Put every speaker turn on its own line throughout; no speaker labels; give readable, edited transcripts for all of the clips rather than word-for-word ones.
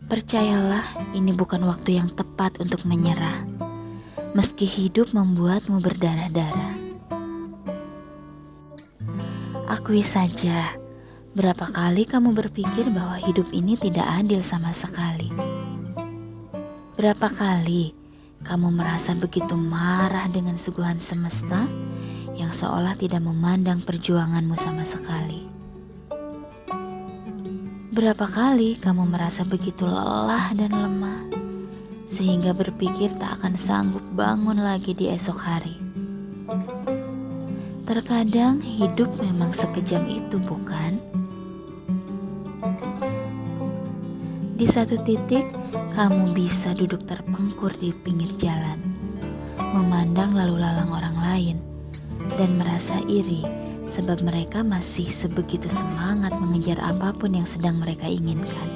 Percayalah, ini bukan waktu yang tepat untuk menyerah, meski hidup membuatmu berdarah-darah. Akui saja, berapa kali kamu berpikir bahwa hidup ini tidak adil sama sekali? Berapa kali kamu merasa begitu marah dengan suguhan semesta yang seolah tidak memandang perjuanganmu sama sekali? Berapa kali kamu merasa begitu lelah dan lemah sehingga berpikir tak akan sanggup bangun lagi di esok hari? Terkadang hidup memang sekejam itu, bukan? Di satu titik, kamu bisa duduk terpengkur di pinggir jalan, memandang lalu lalang orang lain, dan merasa iri sebab mereka masih sebegitu semangat mengejar apapun yang sedang mereka inginkan.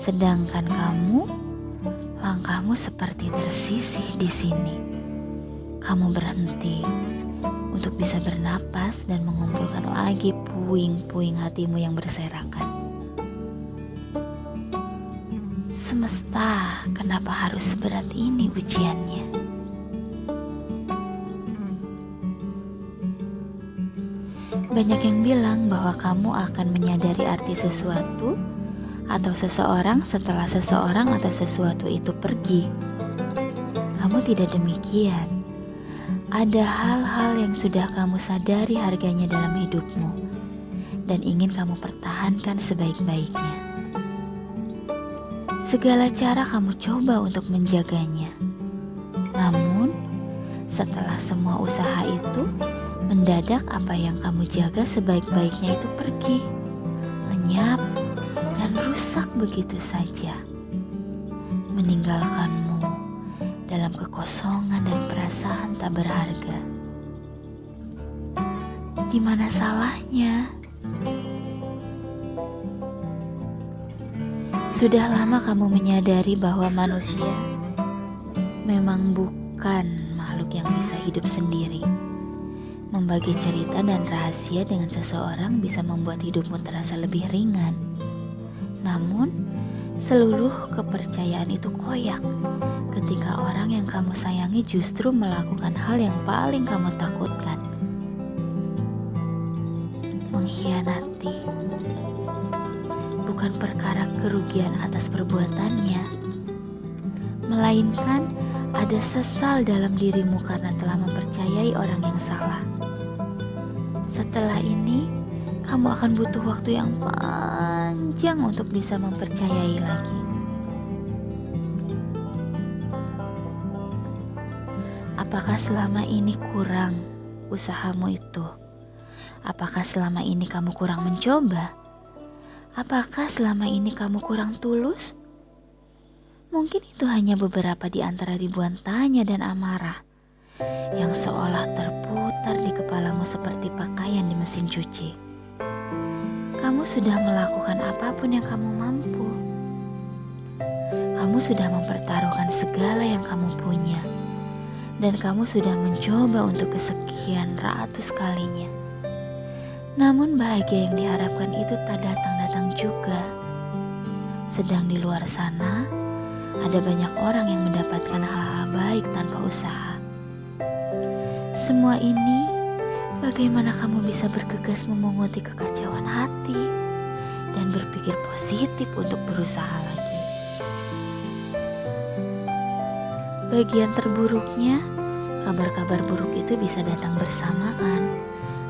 Sedangkan kamu, langkahmu seperti tersisih di sini. Kamu berhenti untuk bisa bernapas dan mengumpulkan lagi puing-puing hatimu yang berserakan. Semesta, kenapa harus seberat ini ujiannya? Banyak yang bilang bahwa kamu akan menyadari arti sesuatu atau seseorang setelah seseorang atau sesuatu itu pergi. Kamu tidak demikian. Ada hal-hal yang sudah kamu sadari harganya dalam hidupmu dan ingin kamu pertahankan sebaik-baiknya. Segala cara kamu coba untuk menjaganya. Namun, setelah semua usaha itu, mendadak apa yang kamu jaga sebaik-baiknya itu pergi, lenyap, dan rusak begitu saja, meninggalkanmu dalam kekosongan dan perasaan tak berharga. Di mana salahnya? Sudah lama kamu menyadari bahwa manusia memang bukan makhluk yang bisa hidup sendiri. Membagi cerita dan rahasia dengan seseorang bisa membuat hidupmu terasa lebih ringan. Namun, seluruh kepercayaan itu koyak ketika orang yang kamu sayangi justru melakukan hal yang paling kamu takutkan. Mengkhianati bukan perkara kerugian atas perbuatannya, melainkan ada sesal dalam dirimu karena telah mempercayai orang yang salah. Setelah ini, kamu akan butuh waktu yang panjang untuk bisa mempercayai lagi. Apakah selama ini kurang usahamu itu? Apakah selama ini kamu kurang mencoba? Apakah selama ini kamu kurang tulus? Mungkin itu hanya beberapa di antara ribuan tanya dan amarah yang seolah terputar di kepalamu seperti pakaian di mesin cuci. Kamu sudah melakukan apapun yang kamu mampu. Kamu sudah mempertaruhkan segala yang kamu punya, dan kamu sudah mencoba untuk kesekian ratus kalinya. Namun bahagia yang diharapkan itu tak datang-datang juga. Sedang di luar sana, ada banyak orang yang mendapatkan hal-hal baik tanpa usaha. Semua ini, bagaimana kamu bisa bergegas memunguti kekacauan hati dan berpikir positif untuk berusaha lagi? Bagian terburuknya, kabar-kabar buruk itu bisa datang bersamaan,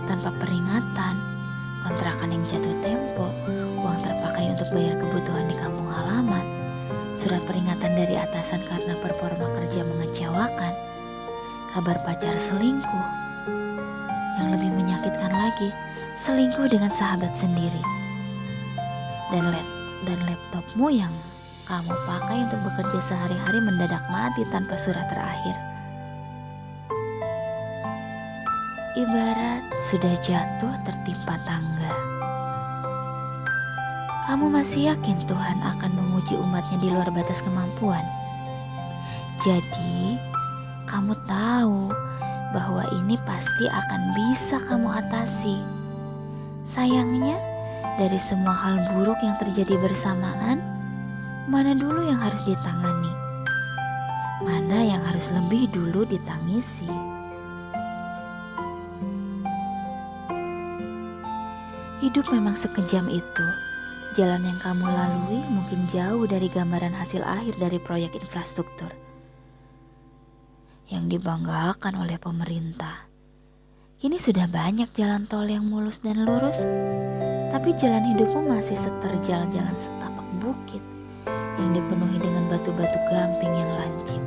tanpa peringatan, kontrakan yang jatuh tempo, uang terpakai untuk bayar kebutuhan di kampung halaman, surat peringatan dari atasan karena performa kerja mengecewakan, kabar pacar selingkuh, yang lebih menyakitkan lagi, selingkuh dengan sahabat sendiri, dan laptopmu yang kamu pakai untuk bekerja sehari-hari mendadak mati tanpa surat terakhir. Ibarat sudah jatuh tertimpa tangga. Kamu masih yakin Tuhan akan menguji umatnya di luar batas kemampuan? Jadi, kamu tahu bahwa ini pasti akan bisa kamu atasi. Sayangnya, Dari semua hal buruk yang terjadi bersamaan, mana dulu yang harus ditangani? Mana yang harus lebih dulu ditangisi? Hidup memang sekejam itu. Jalan yang kamu lalui mungkin jauh dari gambaran hasil akhir dari proyek infrastruktur yang dibanggakan oleh pemerintah. Kini sudah banyak jalan tol yang mulus dan lurus, tapi jalan hidupmu masih seterjal jalan setapak bukit yang dipenuhi dengan batu-batu gamping yang lancip.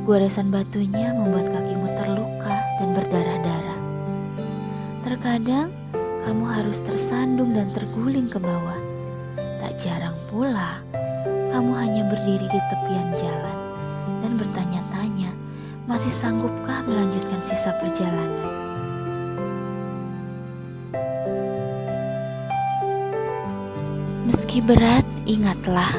Goresan batunya membuat kakimu terluka dan berdarah-darah. Terkadang kamu harus tersandung dan terguling ke bawah. Tak jarang pula, kamu hanya berdiri di tepian jalan dan bertanya-tanya, masih sanggupkah melanjutkan sisa perjalanan? Meski berat, ingatlah,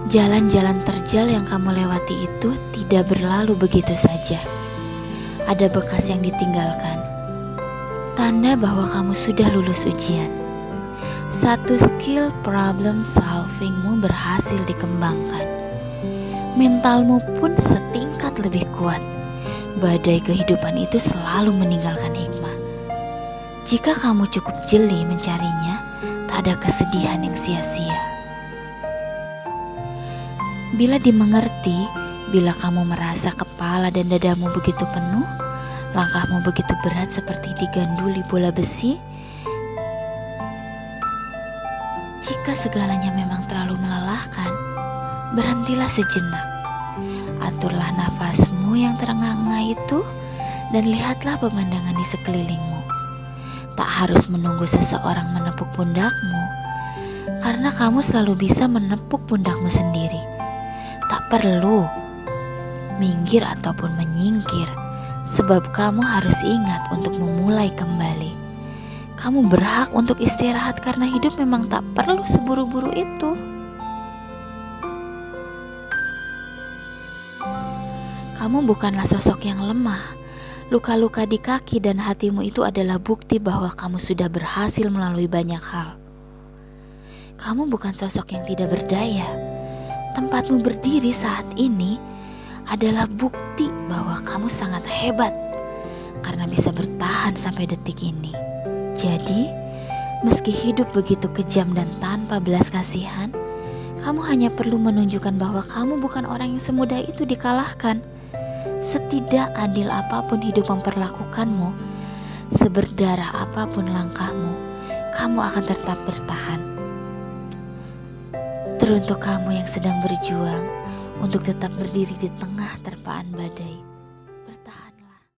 jalan-jalan terjal yang kamu lewati itu tidak berlalu begitu saja. Ada bekas yang ditinggalkan, tanda bahwa kamu sudah lulus ujian. Satu skill problem solvingmu berhasil dikembangkan. Mentalmu pun setingkat lebih kuat. Badai kehidupan itu selalu meninggalkan hikmah. Jika kamu cukup jeli mencarinya, tak ada kesedihan yang sia-sia. Bila dimengerti, bila kamu merasa kepala dan dadamu begitu penuh, langkahmu begitu berat seperti diganduli bola besi. Jika segalanya memang terlalu melelahkan, berhentilah sejenak. Aturlah nafasmu yang terengah-engah itu dan lihatlah pemandangan di sekelilingmu. Tak harus menunggu seseorang menepuk pundakmu, karena kamu selalu bisa menepuk pundakmu sendiri. Tak perlu minggir ataupun menyingkir, sebab kamu harus ingat untuk memulai kembali. Kamu berhak untuk istirahat karena hidup memang tak perlu seburu-buru itu. Kamu bukanlah sosok yang lemah. Luka-luka di kaki dan hatimu itu adalah bukti bahwa kamu sudah berhasil melalui banyak hal. Kamu bukan sosok yang tidak berdaya. Tempatmu berdiri saat ini adalah bukti bahwa kamu sangat hebat karena bisa bertahan sampai detik ini. Jadi, meski hidup begitu kejam dan tanpa belas kasihan, kamu hanya perlu menunjukkan bahwa kamu bukan orang yang semudah itu dikalahkan. Setidak adil apapun hidup memperlakukanmu, seberdarah apapun langkahmu, kamu akan tetap bertahan. Teruntuk kamu yang sedang berjuang untuk tetap berdiri di tengah terpaan badai,